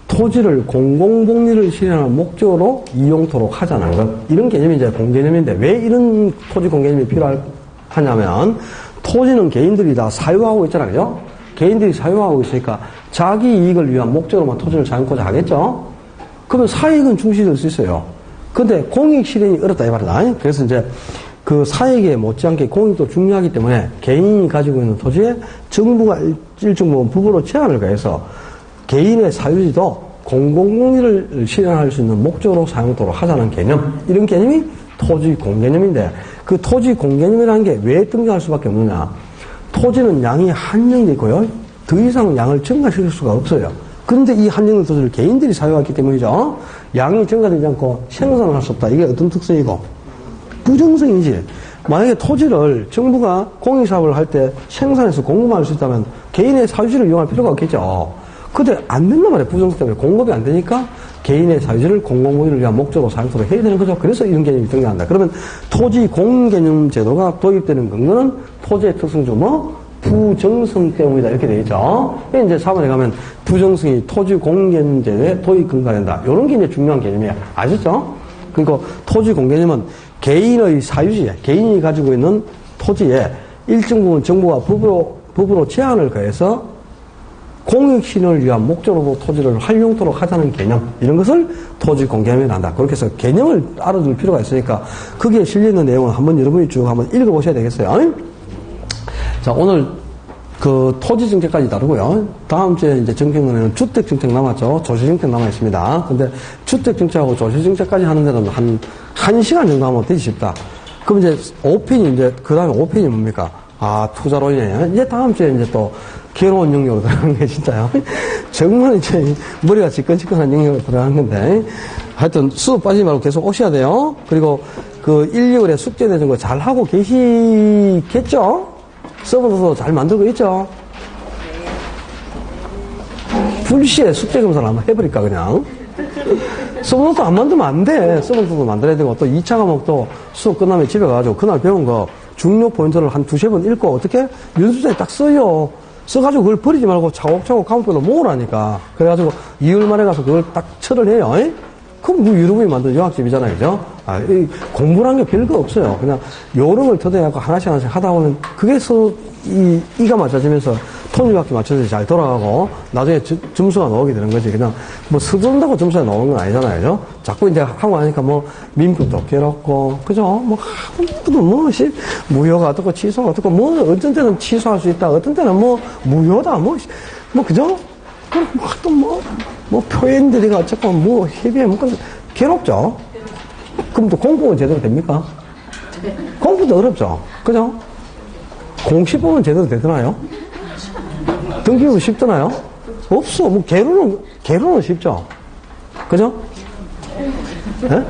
토지를 공공복리를 실현하는 목적으로 이용토록 하자는 것. 이런 개념이 이제 공개념인데, 왜 이런 토지 공개념이 필요하냐면, 토지는 개인들이 다 사유하고 있잖아요. 개인들이 사유하고 있으니까 자기 이익을 위한 목적으로만 토지를 사용하고자 하겠죠? 그러면 사익은 중시될 수 있어요. 근데 공익 실현이 어렵다, 이 말이다. 그래서 이제 그 사익에 못지않게 공익도 중요하기 때문에 개인이 가지고 있는 토지에 정부가 일정 부분 부부로 제한을 가해서 개인의 사유지도 공공공리를 실현할 수 있는 목적으로 사용하도록 하자는 개념. 이런 개념이 토지 공개념인데 그 토지 공개념이라는 게 왜 등장할 수밖에 없느냐. 토지는 양이 한정되어 있고요. 더 이상 양을 증가시킬 수가 없어요. 그런데 이 한정된 토지를 개인들이 사용했기 때문이죠. 양이 증가되지 않고 생산을 할 수 없다. 이게 어떤 특성이고? 부정성이지. 만약에 토지를 정부가 공익사업을 할 때 생산해서 공급할 수 있다면 개인의 사유지를 이용할 필요가 없겠죠. 근데 안 된단 말이에요. 부정성 때문에 공급이 안 되니까 개인의 사유지를 공공모의를 위한 목적으로 사용토록 해야 되는 거죠. 그래서 이런 개념이 등장한다. 그러면 토지 공개념 제도가 도입되는 근거는 토지의 특성 중 부정성 때문이다. 이렇게 되어 있죠. 이제 4번에 가면 부정성이 토지 공개념 제도의 도입 근거가 된다. 이런 게 이제 중요한 개념이에요. 아시죠? 그러니까 토지 공개념은 개인의 사유지, 개인이 가지고 있는 토지에 일정 부분 정부가 법으로 제한을 가해서 공익 실현을 위한 목적으로 토지를 활용토록 하자는 개념, 이런 것을 토지 공개념이라 한다. 그렇게 해서 개념을 알아둘 필요가 있으니까 거기에 실려있는 내용은 한번 여러분이 쭉 한번 읽어보셔야 되겠어요. 자, 오늘 그 토지 정책까지 다루고요. 다음 주에 이제 정책론에는 주택 정책 남았죠. 조시 정책 남아 있습니다. 근데 주택 정책하고 조시 정책까지 하는 데는 한 1시간 정도 하면 되지 싶다. 그럼 이제 5편이 이제 그 다음에 5편이 뭡니까? 투자로 인해 이제 다음 주에 이제 또 괴로운 영역으로 들어가는 게 진짜요. 정말 이제 머리가 지끈지끈한 영역으로 들어가는 건데 하여튼 수업 빠지지 말고 계속 오셔야 돼요. 그리고 그 1, 2월에 숙제 내준 거 잘 하고 계시겠죠? 서버도 잘 만들고 있죠? 불시에 숙제 검사를 한번 해버릴까, 그냥? 서버도 안 만들면 안 돼. 서버도 만들어야 되고, 또 2차 과목도 수업 끝나면 집에 가가지고 그날 배운 거 중요 포인트를 한 두세 번 읽고 어떻게 연습장에 딱 써요. 써가지고 그걸 버리지 말고 차곡차곡 과목별로 모으라니까. 그래가지고 2월 말에 가서 그걸 딱 처리를 해요. 그럼 여러분이 만든 요학집이잖아요. 그죠? 공부란 게 별거 없어요. 그냥 요런 걸 터대갖고 하나씩 하다 보면 그게 이가 맞춰지면서 톱니바퀴 맞춰서 잘 돌아가고 나중에 점수가 나오게 되는 거지. 그냥 뭐 서둔다고 점수가 나오는 건 아니잖아요. 그죠? 자꾸 이제 하고 하니까 뭐 민법도 괴롭고, 그죠? 뭐, 무효가 어떻고 취소가 어떻고, 뭐, 어떤 때는 취소할 수 있다. 어떤 때는 뭐, 무효다. 그죠? 그럼 표현들이가 어쨌건 협의해 괴롭죠? 그럼 또 공부는 제대로 됩니까? 공부도 어렵죠? 그죠? 공시법은 제대로 되더나요? 등기부는 쉽더나요? 없어. 개론은 쉽죠? 그죠? 예?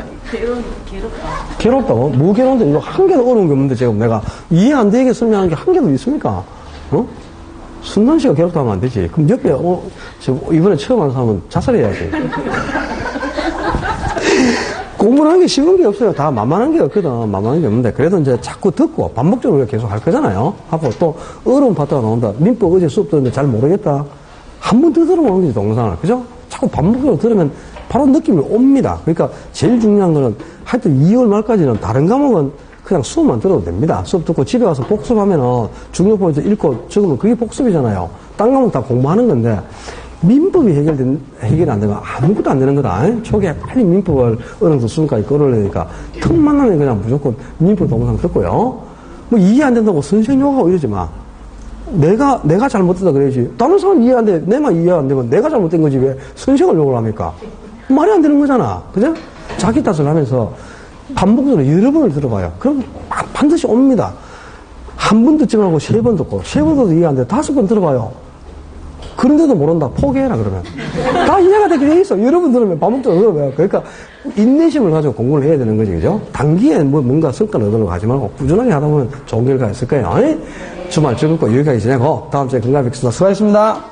괴롭다고? 뭐 괴로운데? 이거 한 개도 어려운 게 없는데, 지금 내가 이해 안 되게 설명하는 게 한 개도 있습니까? 순난 씨가 괴롭다 하면 안 되지. 그럼 옆에, 이번에 처음 하는 사람은 자살해야지. 공부를 하는 게 쉬운 게 없어요. 다 만만한 게 없거든. 만만한 게 없는데. 그래도 이제 자꾸 듣고 반복적으로 우리가 계속 할 거잖아요. 하고 또 어려운 파트가 나온다. 민법 어제 수업 들었는데 잘 모르겠다. 한 번 더 들어보는 거지, 동영상을. 그죠? 자꾸 반복적으로 들으면 바로 느낌이 옵니다. 그러니까 제일 중요한 거는 하여튼 2월 말까지는 다른 과목은 그냥 수업만 들어도 됩니다. 수업 듣고 집에 가서 복습하면은 중요 포인트 읽고 적으면 그게 복습이잖아요. 딴 과목 다 공부하는 건데 민법이 해결이 안 되면 아무것도 안 되는 거다. 초기에 빨리 민법을 어느 정도 수준까지 끌어올리니까 틈만 나면 그냥 무조건 민법 동영상 듣고요. 뭐 이해 안 된다고 선생 욕하고 이러지 마. 내가 잘못했다 그래야지. 다른 사람 이해 안 돼. 내만 이해 안 되면 내가 잘못된 거지 왜 선생을 욕을 합니까? 말이 안 되는 거잖아. 그죠? 자기 탓을 하면서 반복적으로 여러 번을 들어봐요. 그럼 반드시 옵니다. 한 번 듣지 말고 3번 듣고 3번 듣도 이해 안 돼. 5번 들어봐요. 그런데도 모른다. 포기해라 그러면. 다 이해가 되게 돼 있어. 여러 번 들으면 반복적으로 들어봐요. 그러니까 인내심을 가지고 공부를 해야 되는 거지. 그죠? 단기에 뭔가 성과를 얻으려고 하지 말고 꾸준하게 하다 보면 좋은 결과가 있을 거예요. 주말 즐겁고 여기까지 지내고 다음 주에 건강히 뵙겠습니다. 수고하셨습니다.